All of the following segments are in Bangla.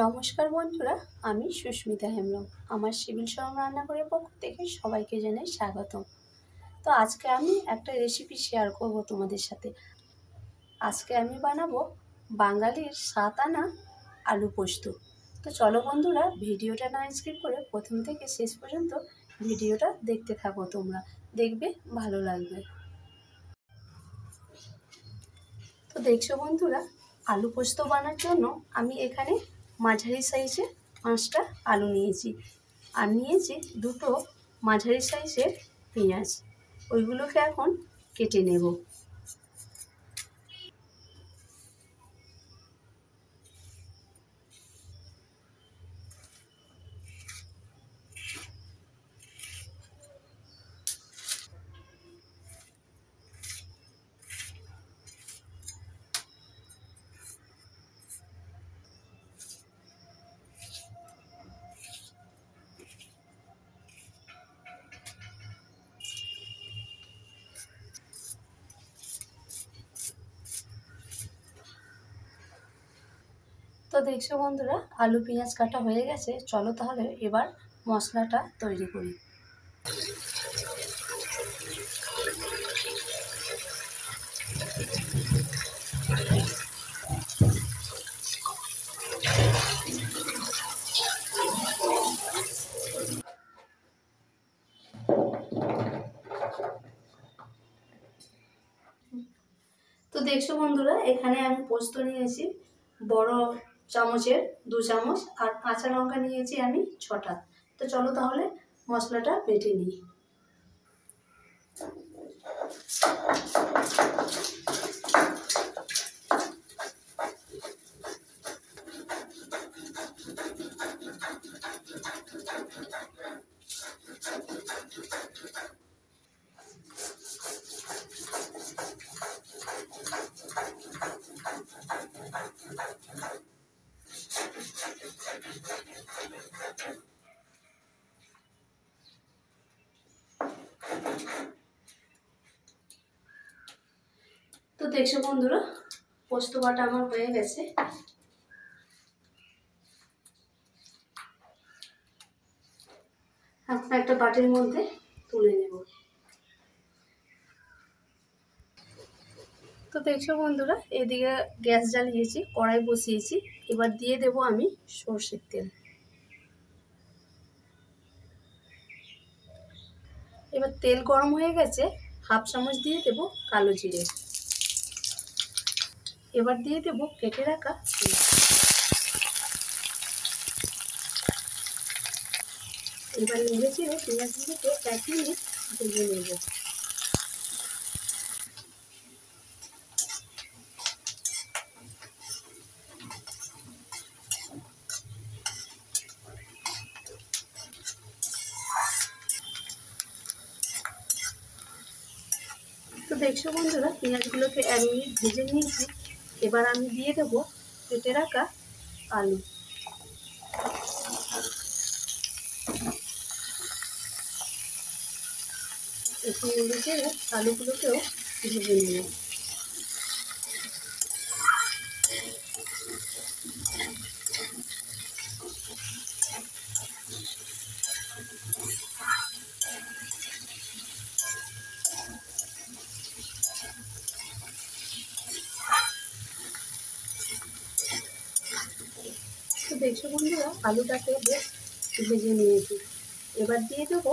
নমস্কার বন্ধুরা, আমি সুস্মিতা হেমব্রম। আমার সিভিল শরম রান্নাঘরের পক্ষ থেকে সবাইকে জানাই স্বাগতম। তো আজকে আমি একটা রেসিপি শেয়ার করব তোমাদের সাথে। আজকে আমি বানাবো বাঙালির 7 আনা আলু পোস্ত। তো চলো বন্ধুরা, ভিডিওটা না স্কিপ করে প্রথম থেকে শেষ পর্যন্ত ভিডিওটা দেখতে থাকো। তোমরা দেখবে ভালো লাগবে। তো দেখছো বন্ধুরা, আলু পোস্ত বানার জন্য আমি এখানে মাঝারি সাইজে 5টা আলু নিয়েছি, আর নিয়েছি 2টো মাঝারি সাইজের পেঁয়াজ। ওইগুলোকে এখন কেটে নেব। তো দেখছো বন্ধুরা, আলু পেঁয়াজ কাটা হয়ে গেছে। চলো তাহলে এবার মশলাটা তৈরি করি। তো দেখছো বন্ধুরা, এখানে আমি পোস্ত নিয়েছি বড় চামচের 2 চামচ, আর কাঁচা লঙ্কা নিয়েছি আমি 6টা। তো চলো তাহলে মশলাটা বেটে নিই। তো দেখছো বন্ধুরা, পোস্ত বাটা আমার হয়ে গেছে। এখন একটা বাটির মধ্যে তুলে নেব। তো দেখছো বন্ধুরা, এদিকে গ্যাস জ্বালিয়েছি, কড়াই বসিয়েছি। এবার দিয়ে দেব আমি সরষের তেল। এবার তেল গরম হয়ে গেছে, 1/2 চামচ দিয়ে দেব কালো জিরে। এবার দিয়ে দেব কেটে রাখা পেঁয়াজ। এবার নেড়ে চেড়ে পেঁয়াজগুলোকে 1 মিনিট ভেজে নেব। তো দেখছো বন্ধুরা, পেঁয়াজগুলোকে 1 মিনিট ভেজে নিয়েছি। এবার আমি দিয়ে দেব কেটে রাখা আলু। একটু নেড়ে চেড়ে আলুগুলোকেও ভেজে নেব। তো দেখছো বন্ধুরা, আলুটাকে বেশ ভেজে নিয়েছি। এবার দিয়ে দেবো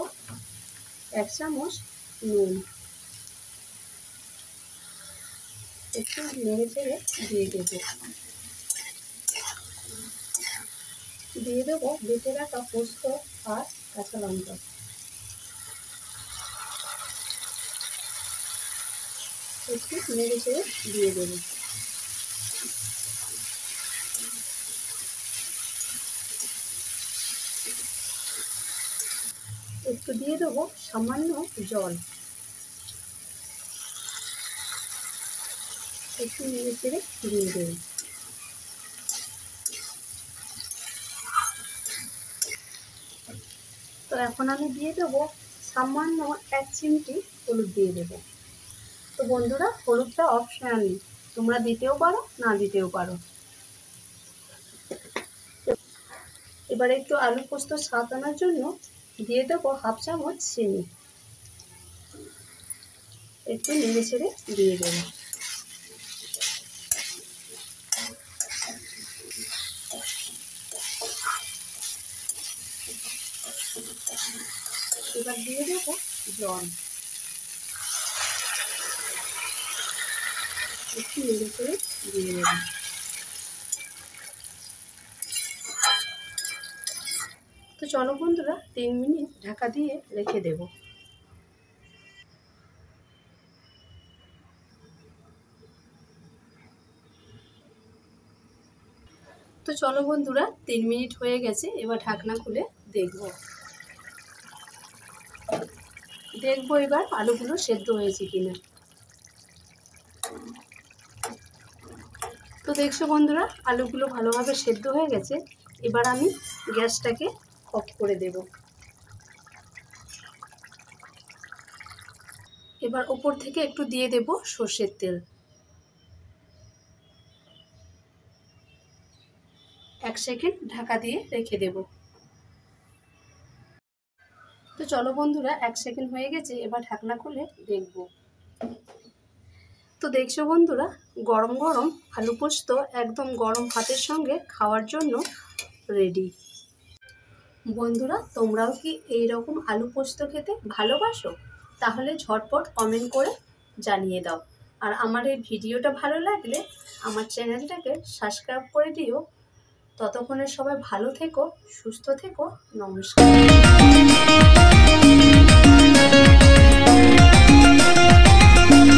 1 চামচ নুন। একটু নেড়ে চেড়ে দিয়ে দেবো বেটে রাখা পোস্ত আর কাঁচা লঙ্কা। একটু নেড়ে চেড়ে দিয়ে দেবো। একটু দিয়ে দেবো সামান্য জল। একটু নেড়ে চেড়ে দিয়ে দেবো। তো এখন আমি দিয়ে দেবো সামান্য 1 চিমটি হলুদ দিয়ে দেবো। তো বন্ধুরা, হলুদটা অপশনাল, তোমরা দিতেও পারো না দিতেও পারো। এবারে একটু আলু পোস্ত স্বাদ আনার জন্য দিয়ে দেবো 1/2 চামচ চিনি। একটু নেড়ে ছেড়ে দিয়ে দেবো। এবার দিয়ে দেবো জল। একটু নেড়ে ছেড়ে দিয়ে দেবো। তো চলো বন্ধুরা 3 মিনিট ঢাকা দিয়ে রেখে দেব। তো চলো বন্ধুরা 3 মিনিট হয়ে গেছে, এবার ঢাকনা খুলে দেখবো এবার আলুগুলো সেদ্ধ হয়েছে কিনা। তো দেখছো বন্ধুরা আলুগুলো ভালোভাবে সেদ্ধ হয়ে গেছে। এবার আমি গ্যাসটাকে অফ করে দেব। এবার উপর থেকে একটু দিয়ে দেব সর্ষের তেল। 1 সেকেন্ড ঢাকা দিয়ে রেখে দেব। তো চলো বন্ধুরা 1 সেকেন্ড হয়ে গেছে, এবার ঢাকনা খুলে দেখব। তো দেখছো বন্ধুরা গরম গরম আলু পোস্ত একদম গরম ভাতের সঙ্গে খাওয়ার জন্য রেডি। বন্ধুরা তোমরাও কি এই রকম আলু পোস্ত খেতে ভালোবাসো? তাহলে ঝটপট কমেন্ট করে জানিয়ে দাও। আর আমার এই ভিডিওটা ভালো লাগলে আমার চ্যানেলটাকে সাবস্ক্রাইব করে দিও। ততক্ষণে সবাই ভালো থেকো, সুস্থ থেকো। নমস্কার।